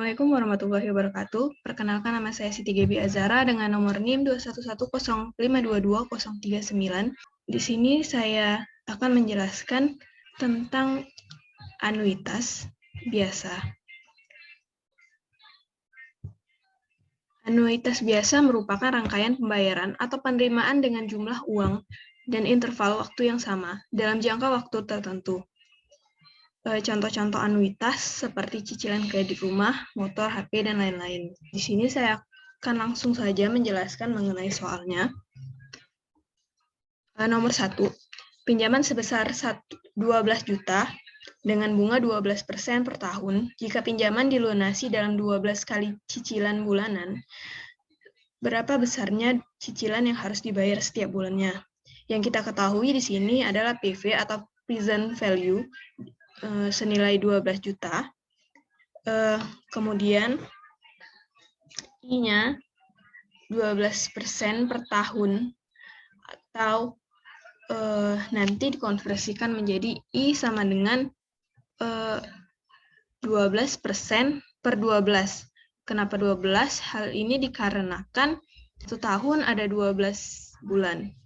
Assalamualaikum warahmatullahi wabarakatuh. Perkenalkan, nama saya Siti Gebi Azara dengan nomor NIM 21105220039. Di sini saya akan menjelaskan tentang anuitas biasa. Anuitas biasa merupakan rangkaian pembayaran atau penerimaan dengan jumlah uang dan interval waktu yang sama dalam jangka waktu tertentu. Contoh-contoh anuitas seperti cicilan kredit rumah, motor, HP, dan lain-lain. Di sini saya akan langsung saja menjelaskan mengenai soalnya. Nomor 1, pinjaman sebesar 12 juta dengan bunga 12% per tahun. Jika pinjaman dilunasi dalam 12 kali cicilan bulanan, berapa besarnya cicilan yang harus dibayar setiap bulannya? Yang kita ketahui di sini adalah PV atau present value senilai 12 juta. Kemudian I-nya 12% per tahun, atau nanti dikonversikan menjadi I sama dengan 12% per 12. Kenapa 12? Hal ini dikarenakan satu tahun ada 12 bulan.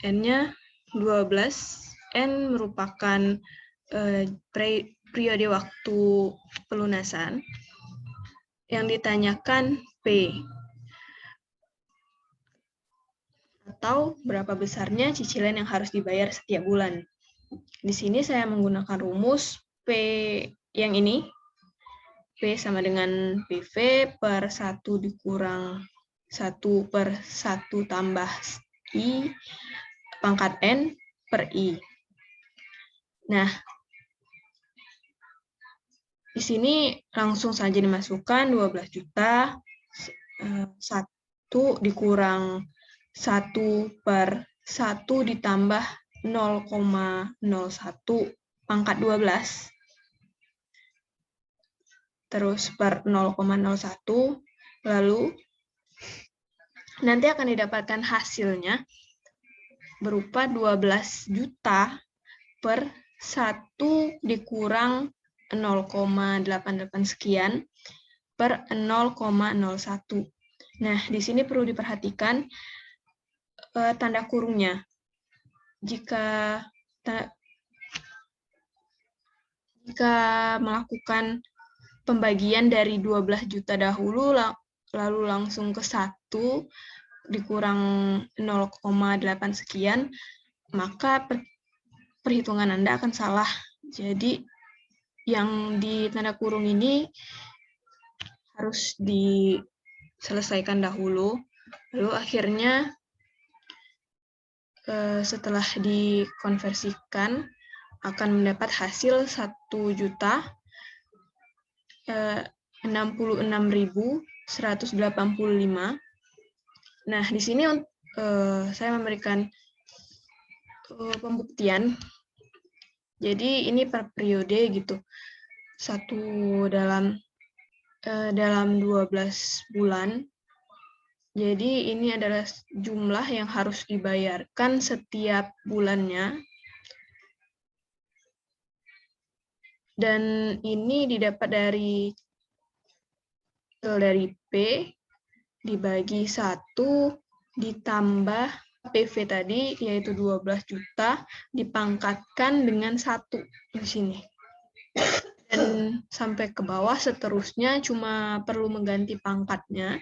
N-nya 12. N merupakan periode waktu pelunasan. Yang ditanyakan P, atau berapa besarnya cicilan yang harus dibayar setiap bulan. Di sini saya menggunakan rumus P yang ini. P sama dengan PV per 1 dikurang 1 per 1 tambah I pangkat N per I. Nah, di sini langsung saja dimasukkan 12 juta, 1 dikurang 1 per 1 ditambah 0,01 pangkat 12, terus per 0,01, lalu nanti akan didapatkan hasilnya berupa 12 juta per 1 dikurang 0,88 sekian per 0,01. Nah, di sini perlu diperhatikan tanda kurungnya. Jika melakukan pembagian dari 12 juta dahulu, lalu langsung ke 1 dikurang 0,8 sekian, maka perhitungan Anda akan salah. Jadi, yang di tanda kurung ini harus diselesaikan dahulu. Lalu akhirnya setelah dikonversikan akan mendapat hasil 1.066.185. Nah, di sini saya memberikan pembuktian. Jadi ini per periode gitu. Satu dalam 12 bulan. Jadi ini adalah jumlah yang harus dibayarkan setiap bulannya. Dan ini didapat dari P dibagi 1 ditambah PV tadi, yaitu 12 juta, dipangkatkan dengan 1 di sini. Dan sampai ke bawah seterusnya cuma perlu mengganti pangkatnya.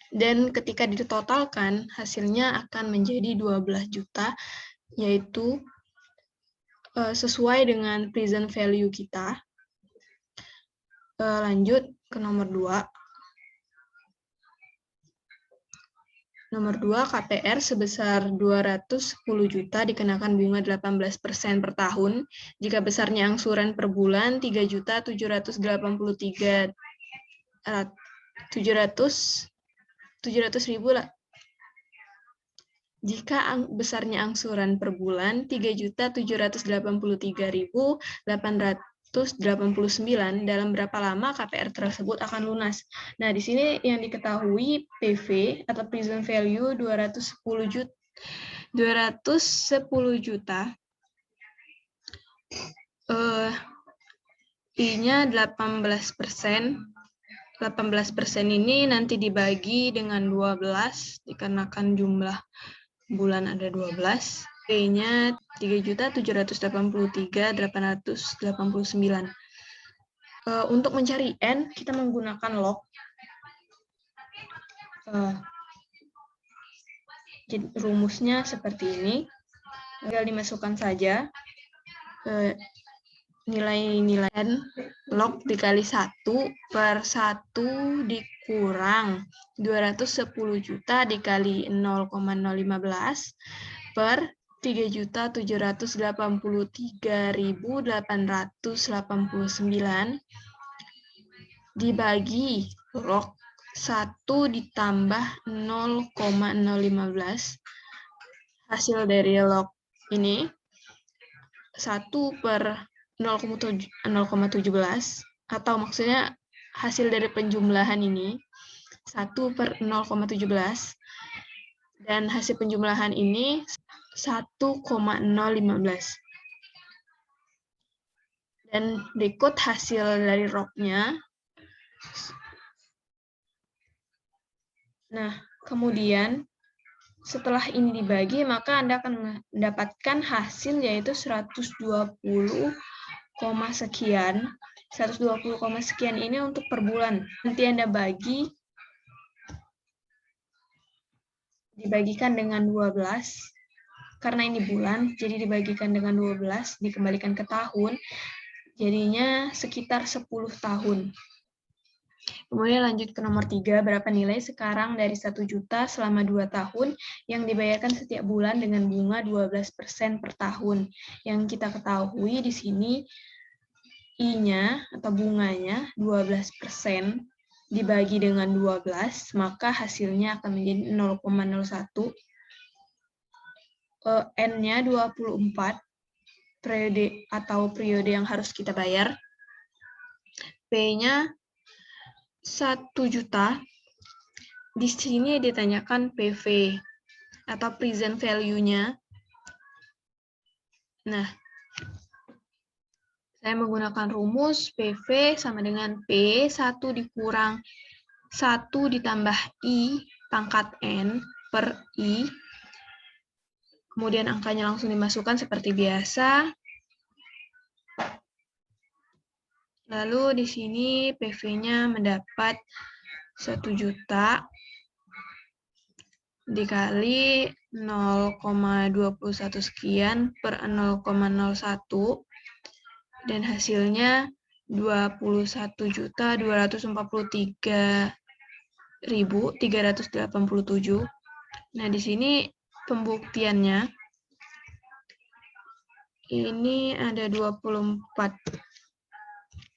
Dan ketika ditotalkan, hasilnya akan menjadi 12 juta, yaitu sesuai dengan present value kita. Lanjut ke nomor 2. Nomor 2, KPR sebesar 210 juta dikenakan bunga 18% per tahun. Jika besarnya angsuran per bulan 3.783.700.000 lah. Jika besarnya angsuran per bulan 3.783.889, dalam berapa lama KPR tersebut akan lunas? Nah, di sini yang diketahui PV atau present value 210 juta. I-nya 18%. 18% ini nanti dibagi dengan 12, dikarenakan jumlah bulan ada 12. P-nya 3.783.889. Untuk mencari N, kita menggunakan log. Jadi rumusnya seperti ini. Tinggal dimasukkan saja nilai-nilai N, log dikali 1/1 dikurang 210 juta dikali 0,015 per 3.783.889 dibagi log 1 ditambah 0,015. Hasil dari log ini 1/0,17, atau maksudnya hasil dari penjumlahan ini 1/0,17, dan hasil penjumlahan ini 1,015. Dan berikut hasil dari log-nya. Nah, kemudian setelah ini dibagi, maka Anda akan mendapatkan hasil yaitu 120, sekian. 120, sekian ini untuk per bulan. Nanti Anda dibagikan dengan 12. Karena ini bulan, jadi dibagikan dengan 12, dikembalikan ke tahun, jadinya sekitar 10 tahun. Kemudian lanjut ke nomor 3, berapa nilai sekarang dari 1 juta selama 2 tahun yang dibayarkan setiap bulan dengan bunga 12% per tahun. Yang kita ketahui di sini I-nya atau bunganya 12% dibagi dengan 12, maka hasilnya akan menjadi 0,01. N-nya 24 periode atau periode yang harus kita bayar. P-nya 1 juta. Di sini ditanyakan PV atau present value-nya. Nah, saya menggunakan rumus PV sama dengan P1 dikurang 1 ditambah I pangkat N per I. Kemudian angkanya langsung dimasukkan seperti biasa. Lalu di sini PV-nya mendapat 1 juta dikali 0,21 sekian per 0,01 dan hasilnya 21.243.387. Nah, di sini pembuktiannya ini ada 24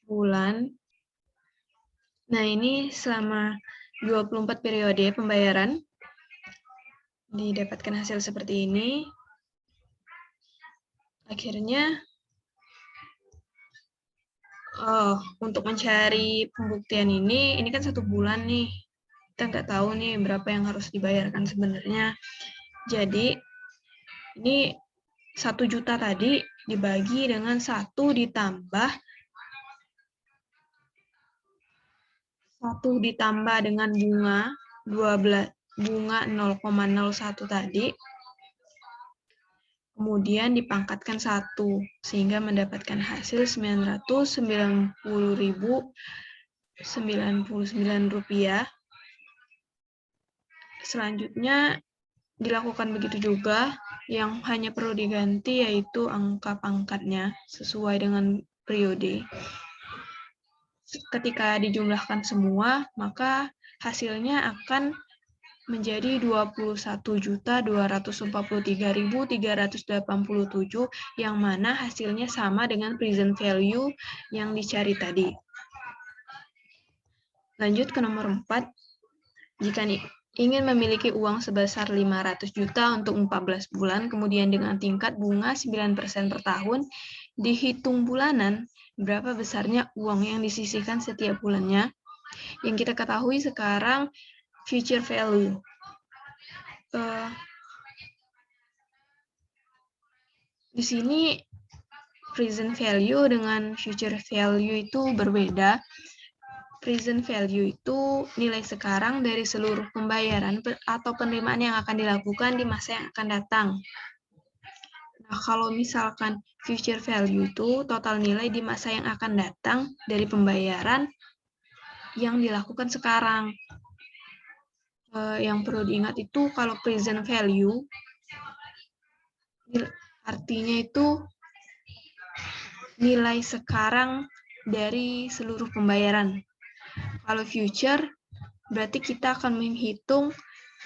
bulan. Nah, ini selama 24 periode pembayaran didapatkan hasil seperti ini. Akhirnya, untuk mencari pembuktian ini kan 1 bulan nih. Kita nggak tahu nih berapa yang harus dibayarkan sebenarnya. Jadi, ini 1 juta tadi dibagi dengan 1 ditambah dengan bunga 0,01 tadi, kemudian dipangkatkan 1 sehingga mendapatkan hasil 990.099 rupiah. Selanjutnya dilakukan begitu juga, yang hanya perlu diganti yaitu angka pangkatnya sesuai dengan periode. Ketika dijumlahkan semua, maka hasilnya akan menjadi 21.243.387, yang mana hasilnya sama dengan present value yang dicari tadi. Lanjut ke nomor 4. Jika ingin memiliki uang sebesar 500 juta untuk 14 bulan, kemudian dengan tingkat bunga 9% per tahun, dihitung bulanan, berapa besarnya uang yang disisihkan setiap bulannya? Yang kita ketahui sekarang future value. Di sini present value dengan future value itu berbeda. Present value itu nilai sekarang dari seluruh pembayaran atau penerimaan yang akan dilakukan di masa yang akan datang. Nah, kalau misalkan future value itu total nilai di masa yang akan datang dari pembayaran yang dilakukan sekarang. Yang perlu diingat itu kalau present value artinya itu nilai sekarang dari seluruh pembayaran. Kalau future berarti kita akan menghitung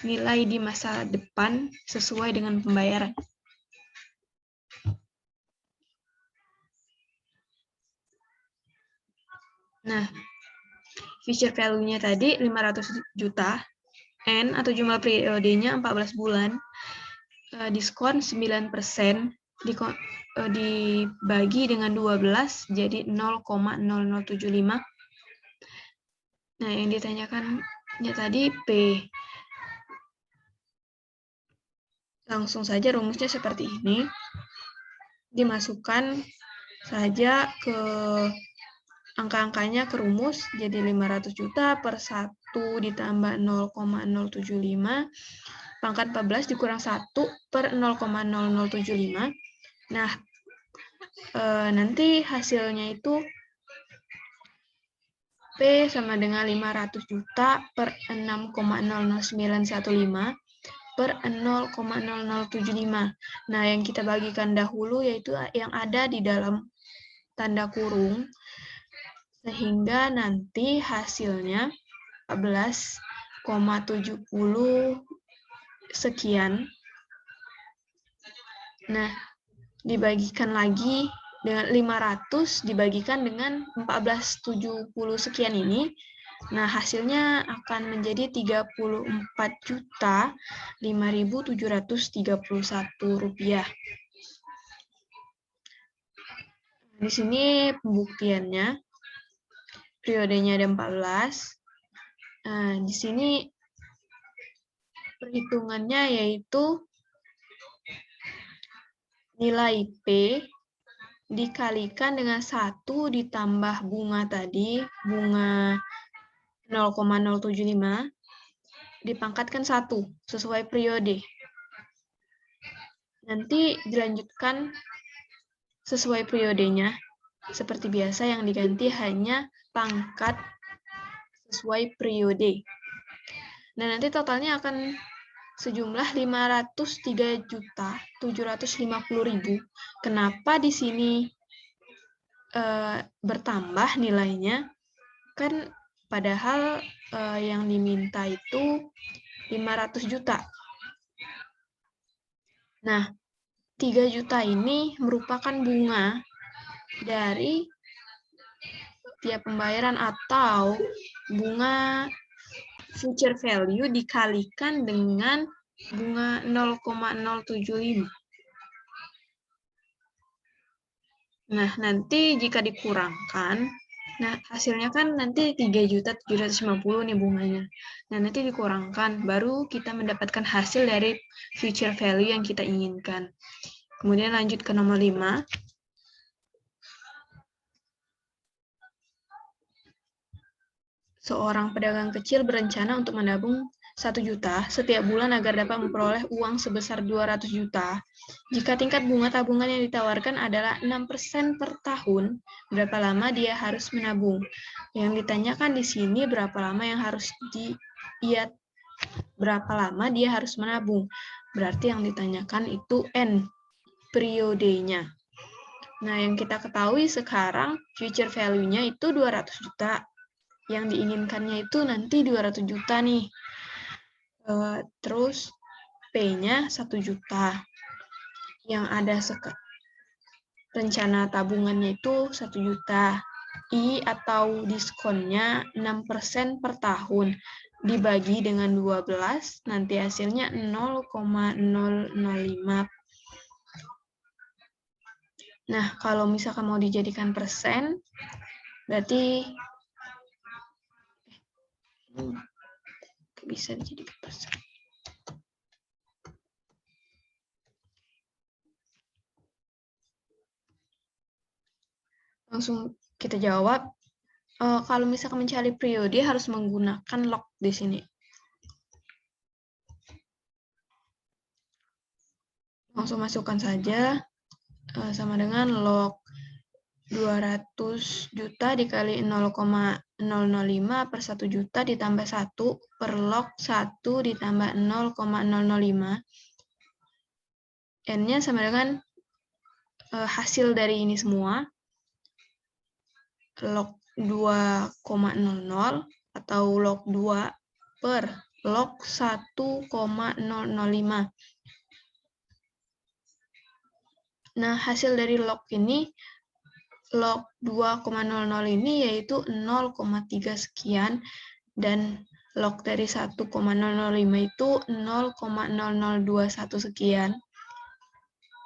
nilai di masa depan sesuai dengan pembayaran. Nah, future value-nya tadi 500 juta, N atau jumlah periodenya 14 bulan, diskon 9%, dibagi dengan 12 jadi 0,0075. Nah, yang ditanyakannya tadi P. Langsung saja rumusnya seperti ini. Dimasukkan saja ke angka-angkanya ke rumus, jadi 500 juta per 1 ditambah 0,075, pangkat 14 dikurang 1 per 0,0075. Nah, nanti hasilnya itu P sama dengan 500 juta per 6,00915 per 0,0075. Nah, yang kita bagikan dahulu yaitu yang ada di dalam tanda kurung, sehingga nanti hasilnya 14,70 sekian. Nah, dibagikan lagi dengan 500 dibagikan dengan 14,70 sekian ini. Nah, hasilnya akan menjadi 34.5.731 rupiah. Di sini pembuktiannya, periodenya ada 14. Nah, di sini perhitungannya yaitu nilai P dikalikan dengan 1 ditambah bunga tadi, bunga 0,075, dipangkatkan 1 sesuai periode. Nanti dilanjutkan sesuai periodenya. Seperti biasa yang diganti hanya pangkat sesuai periode. Nah, nanti totalnya akan sejumlah 503.750.000. Kenapa di sini bertambah nilainya? Kan padahal yang diminta itu 500 juta. Nah, 3 juta ini merupakan bunga dari tiap pembayaran atau bunga future value dikalikan dengan bunga 0,075. Nah, nanti jika dikurangkan, nah hasilnya kan nanti 3.750 nih bunganya. Nah, nanti dikurangkan, baru kita mendapatkan hasil dari future value yang kita inginkan. Kemudian lanjut ke nomor 5. Seorang pedagang kecil berencana untuk menabung 1 juta setiap bulan agar dapat memperoleh uang sebesar 200 juta. Jika tingkat bunga tabungan yang ditawarkan adalah 6% per tahun, berapa lama dia harus menabung? Yang ditanyakan di sini berapa lama yang harus berapa lama dia harus menabung. Berarti yang ditanyakan itu N, periodenya. Nah, yang kita ketahui sekarang future value-nya itu 200 juta. Yang diinginkannya itu nanti 200 juta nih. Terus P-nya 1 juta. Yang ada rencana tabungannya itu 1 juta. I atau diskonnya 6% per tahun. Dibagi dengan 12, nanti hasilnya 0,005. Nah, kalau misalkan mau dijadikan persen, berarti bisa dijadikan persen. Langsung kita jawab. Kalau misalkan mencari periode harus menggunakan log di sini. Langsung masukkan saja, sama dengan log 200 juta dikali 0,005 per 1 juta ditambah 1 per log 1 ditambah 0,005. N-nya sama dengan hasil dari ini semua, log 2,00 atau log 2 per log 1,005. Nah, hasil dari log ini, log 2,00 ini yaitu 0,3 sekian, dan log dari 1,005 itu 0,0021 sekian.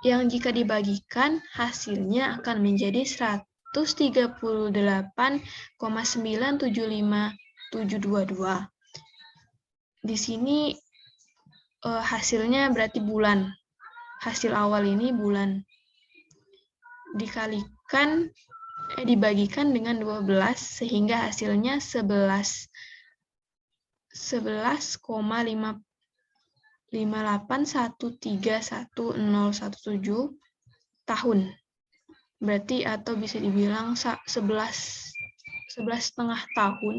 Yang jika dibagikan, hasilnya akan menjadi 138,975,722. Di sini hasilnya berarti bulan. Hasil awal ini bulan. Dibagikan dengan 12 sehingga hasilnya 11,58131017 tahun. Berarti atau bisa dibilang 11,5 tahun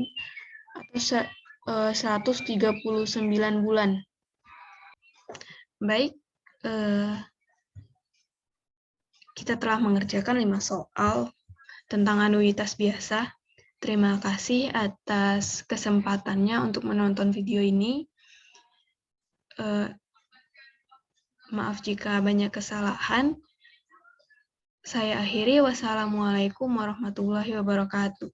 atau 139 bulan. Baik, kita telah mengerjakan 5 soal tentang anuitas biasa. Terima kasih atas kesempatannya untuk menonton video ini. Maaf jika banyak kesalahan. Saya akhiri. Wassalamualaikum warahmatullahi wabarakatuh.